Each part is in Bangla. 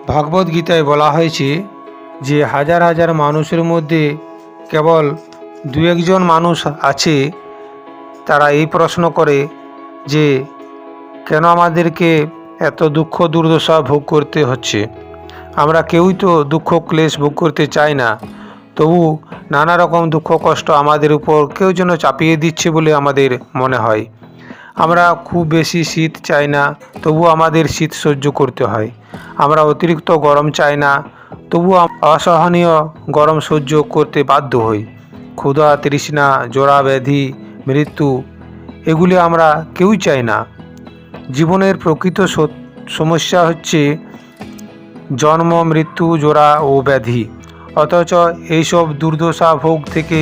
ভগবদ্গীতায় বলা হয়েছে যে হাজার হাজার মানুষের মধ্যে কেবল দু একজন মানুষ আছে তারা এই প্রশ্ন করে যে কেন আমাদেরকে এত দুঃখ দুর্দশা ভোগ করতে হচ্ছে। আমরা কেউই তো দুঃখ ক্লেশ ভোগ করতে চাই না, তবু নানা রকম দুঃখ কষ্ট আমাদের উপর কেউ যেন চাপিয়ে দিচ্ছে বলে আমাদের মনে হয়। আমরা খুব বেশি শীত চাই না, তবু আমাদের শীত সহ্য করতে হয়। আমরা অতিরিক্ত গরম চাই না, তবু অসহনীয় গরম সহ্য করতে বাধ্য হই। ক্ষুধা, তৃষ্ণা, জরা ব্যাধি, মৃত্যু এগুলি আমরা কেউই চাই না। জীবনের প্রকৃত সমস্যা হচ্ছে জন্ম, মৃত্যু, জরা ও ব্যাধি। অথচ এইসব দুর্দশা ভোগ থেকে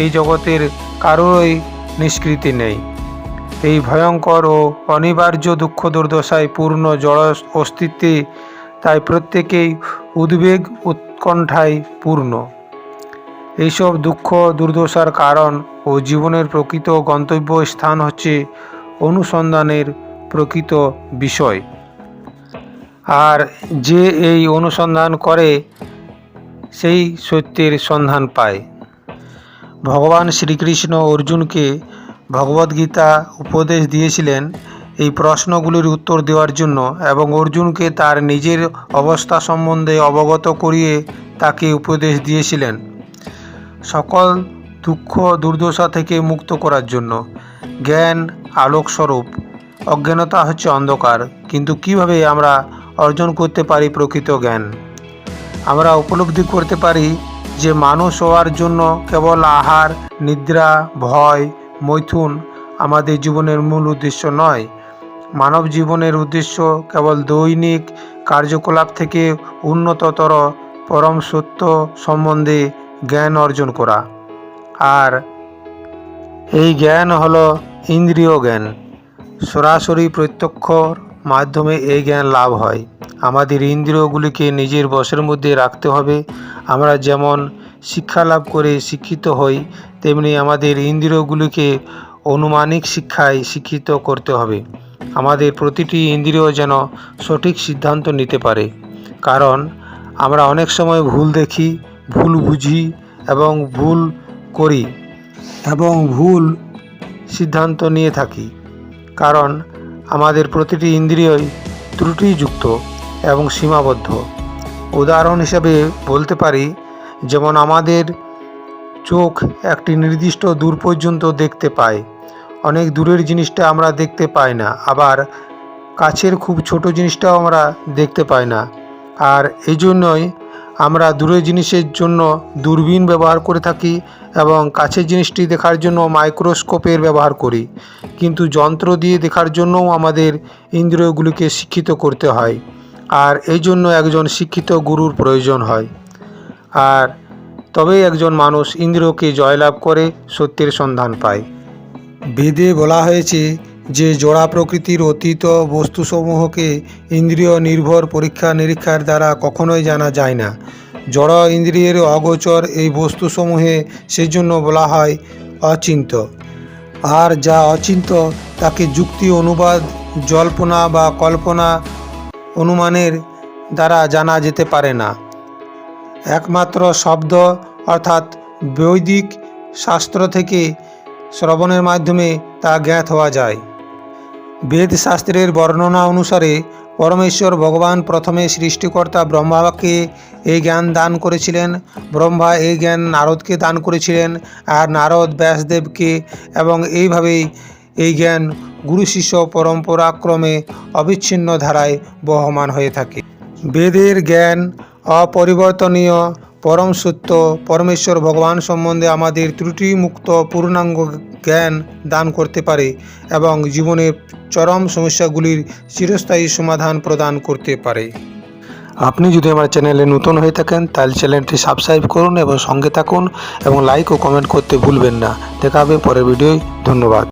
এই জগতের কারোরই নিষ্কৃতি নেই। এই ভয়ঙ্কর ও অনিবার্য দুঃখ দুর্দশায় পূর্ণ জড় অস্তিত্বে তাই প্রত্যেকেই উদ্বেগ উৎকণ্ঠায় পূর্ণ। এইসব দুঃখ দুর্দশার কারণ ও জীবনের প্রকৃত গন্তব্য স্থান হচ্ছে অনুসন্ধানের প্রকৃত বিষয়। আর যে এই অনুসন্ধান করে সেই সত্যের সন্ধান পায়। ভগবান শ্রীকৃষ্ণ অর্জুনকে ভগবদ্গীতা উপদেশ দিয়েছিলেন এই প্রশ্নগুলির উত্তর দেওয়ার জন্য, এবং অর্জুনকে তার নিজের অবস্থা সম্বন্ধে অবগত করিয়ে তাকে উপদেশ দিয়েছিলেন সকল দুঃখ দুর্দশা থেকে মুক্ত করার জন্য। জ্ঞান আলোকস্বরূপ, অজ্ঞানতা হচ্ছে অন্ধকার। কিন্তু কিভাবে আমরা অর্জন করতে পারি প্রকৃত জ্ঞান? আমরা উপলব্ধি করতে পারি যে মানুষ হওয়ার জন্য কেবল আহার, নিদ্রা, ভয়, মৈথুন আমাদের জীবনের মূল উদ্দেশ্য নয়। মানব জীবনের উদ্দেশ্য কেবল দৈনিক কার্যকলাপ থেকে উন্নততর পরম সত্য সম্বন্ধে জ্ঞান অর্জন করা। আর এই জ্ঞান হলো ইন্দ্রিয় জ্ঞান। সরাসরি প্রত্যক্ষর মাধ্যমে এই জ্ঞান লাভ হয়। আমাদের ইন্দ্রিয়গুলিকে নিজের বশের মধ্যে রাখতে হবে। আমরা যেমন শিক্ষা লাভ করে শিক্ষিত হই, তেমনি আমাদের ইন্দ্রিয়গুলিকে অনুমানিক শিক্ষায় শিক্ষিত করতে হবে। আমাদের প্রতিটি ইন্দ্রিয় যেন সঠিক সিদ্ধান্ত নিতে পারে, কারণ আমরা অনেক সময় ভুল দেখি, ভুল বুঝি এবং ভুল করি এবং ভুল সিদ্ধান্ত নিয়ে থাকি, কারণ আমাদের প্রতিটি ইন্দ্রিয়ই ত্রুটিযুক্ত এবং সীমাবদ্ধ। উদাহরণ হিসেবে বলতে পারি, যেমন আমাদের চোখ একটি নির্দিষ্ট দূর পর্যন্ত দেখতে পায়, অনেক দূরের জিনিসটা আমরা দেখতে পাই না, আবার কাছের খুব ছোট জিনিসটাও আমরা দেখতে পাই না। আর এই জন্যই আমরা দূরের জিনিসের জন্য দূরবীন ব্যবহার করে থাকি এবং কাছের জিনিসটি দেখার জন্য মাইক্রোস্কোপের ব্যবহার করি। কিন্তু যন্ত্র দিয়ে দেখার জন্যও আমাদের ইন্দ্রিয়গুলিকে শিক্ষিত করতে হয়। আর এই জন্য একজন শিক্ষিত গুরুর প্রয়োজন হয়। আর তবেই একজন মানুষ ইন্দ্রিয়কে জয়লাভ করে সত্যের সন্ধান পায়। বেদে বলা হয়েছে যে জড়া প্রকৃতির অতীত বস্তুসমূহকে ইন্দ্রিয় নির্ভর পরীক্ষা নিরীক্ষার দ্বারা কখনোই জানা যায় না। জড় ইন্দ্রিয়ের অগোচর এই বস্তুসমূহে সেই জন্য বলা হয় অচিন্ত। আর যা অচিন্ত তাকে যুক্তি, অনুবাদ, জল্পনা বা কল্পনা, অনুমানের দ্বারা জানা যেতে পারে না। একমাত্র শব্দ অর্থাৎ বৈদিক শাস্ত্র থেকে শ্রবণের মাধ্যমে তা জ্ঞাত হওয়া যায়। বেদ শাস্ত্রের বর্ণনা অনুসারে পরমেশ্বর ভগবান প্রথমে সৃষ্টিকর্তা ব্রহ্মাকে এই জ্ঞান দান করেছিলেন। ব্রহ্মা এই জ্ঞান নারদকে দান করেছিলেন, আর নারদ ব্যাসদেবকে, এবং এইভাবেই এই জ্ঞান গুরু শিষ্য পরম্পরাক্রমে অবিচ্ছিন্ন ধারায় বহমান হয়ে থাকে। বেদের জ্ঞান অপরিবর্তনীয় পরম সত্য পরমেশ্বর ভগবান সম্বন্ধে আমাদের ত্রুটিমুক্ত পূর্ণাঙ্গ জ্ঞান দান করতে পারে এবং জীবনের চরম সমস্যাগুলির চিরস্থায়ী সমাধান প্রদান করতে পারে। আপনি যদি আমার চ্যানেলে নতুন হয়ে থাকেন তাহলে চ্যানেলটি সাবস্ক্রাইব করুন এবং সঙ্গে থাকুন, এবং লাইক ও কমেন্ট করতে ভুলবেন না। দেখা হবে পরের ভিডিওয়। ধন্যবাদ।